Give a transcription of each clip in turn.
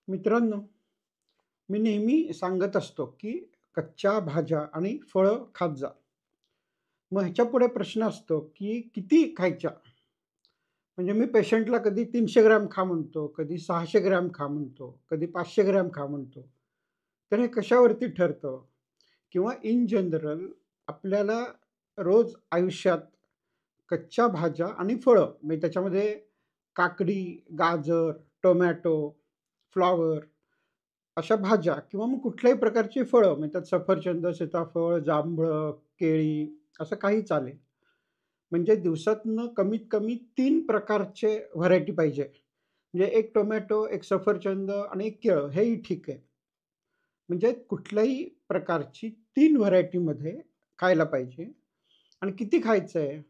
मित्रांनो, मी नेहमी सांगत असतो, की कच्च्या भाज्या आणि फळं खात जा. मग ह्याच्यापुढे प्रश्न असतो, की किती खायच्या? म्हणजे मी पेशंटला कधी 300 ग्रॅम खा म्हणतो, कधी 600 ग्रॅम खा म्हणतो, कधी 500 ग्रॅम खा म्हणतो. तर हे कशावरती ठरतं? किंवा इन जनरल आपल्याला रोज आयुष्यात कच्च्या भाज्या आणि फळं म्हणजे त्याच्यामध्ये काकडी, गाजर, टोमॅटो, फ्लॉवर अशा भाज्या किंवा मग कुठल्याही प्रकारची फळं म्हणजे त्यात सफरचंद, सीताफळ, जांभळं, केळी असं काही चालेल. म्हणजे दिवसातनं कमीत कमी 3 प्रकारचे व्हरायटी पाहिजे. म्हणजे 1 टोमॅटो, 1 सफरचंद आणि 1 केळं हेही ठीक आहे. म्हणजे कुठल्याही प्रकारची 3 व्हरायटीमध्ये खायला पाहिजे. आणि किती खायचं आहे?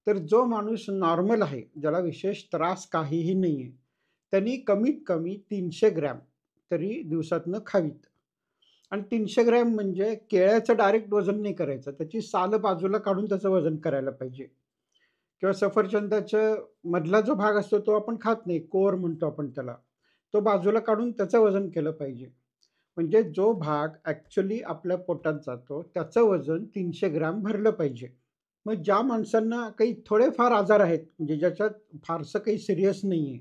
तर जो माणूस नॉर्मल आहे, ज्याला विशेष त्रास काहीही नाहीये, त्यांनी कमीत कमी 300 ग्रॅम तरी दिवसातनं खावीत. आणि 300 ग्रॅम म्हणजे केळ्याचं डायरेक्ट वजन नाही करायचं. त्याची साल बाजूला काढून त्याचं वजन करायला पाहिजे. किंवा सफरचंदाच्या मधला जो भाग असतो तो आपण खात नाही, कोर म्हणतो आपण त्याला. तो बाजूला काढून त्याचं वजन केलं पाहिजे. म्हणजे जो भाग ॲक्चुअली आपल्या पोटात जातो, त्याचं वजन 300 ग्रॅम भरलं पाहिजे. मग ज्या माणसांना काही थोडेफार आजार आहेत, म्हणजे ज्याच्यात फारसं काही सीरियस नाहीये.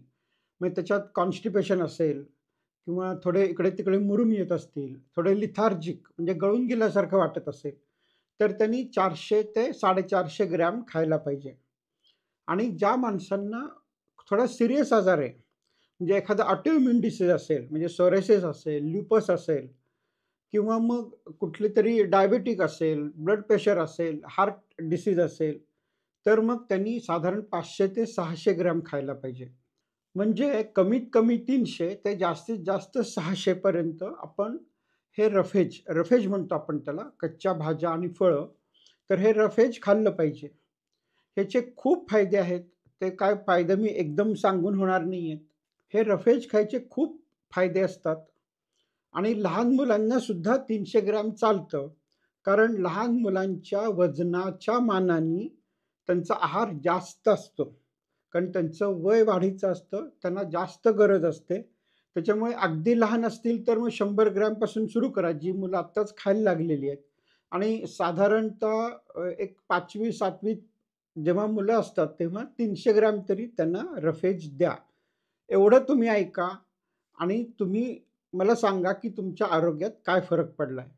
मग त्याच्यात कॉन्स्टिपेशन असेल किंवा थोडे इकडे-तिकडे मुरून येत असतील, थोडे लिथार्जिक म्हणजे गळून गेल्यासारखं वाटत असेल, तर त्यांनी 400 ते 450 ग्रॅम खायला पाहिजे. आणि ज्या माणसांना थोडा सीरियस आजार आहे, म्हणजे एखादा ऑटोइम्यून डिसीज असेल, म्हणजे सोरायसिस असेल, ल्युपस असेल किंवा मग कुठलीतरी डायबिटिक असेल, ब्लड प्रेशर असेल, हार्ट डिसीज असेल, तर मग त्यांनी साधारण 500 ते 600 ग्रॅम खायला पाहिजे. म्हणजे कमीत कमी 300 ते जास्तीत जास्त 600 पर्यंत आपण हे रफेज रफेज म्हणतो आपण त्याला, कच्च्या भाज्या आणि फळं. तर हे रफेज खाल्लं पाहिजे. ह्याचे खूप फायदे आहेत. ते काय फायदे मी एकदम सांगून होणार नाहीयेत. हे रफेज खायचे खूप फायदे असतात आणि लहान मुलांना सुद्धा 300 ग्रॅम चालतं. कारण लहान मुलांच्या वजनाच्या मानाने त्यांचा आहार जास्त असतो. कारण त्यांचं वय वाढीचं असतं, त्यांना जास्त गरज असते. त्याच्यामुळे अगदी लहान असतील तर मग 100 ग्रॅमपासून सुरू करा, जी मुलं आत्ताच खायला लागलेली आहेत. आणि साधारणतः एक 5वी-7वीत जेव्हा मुलं असतात, तेव्हा 300 ग्रॅम तरी त्यांना रफेज द्या. एवढं तुम्ही ऐका आणि तुम्ही मला सांगा, की तुमच्या आरोग्यात काय फरक पडलाय?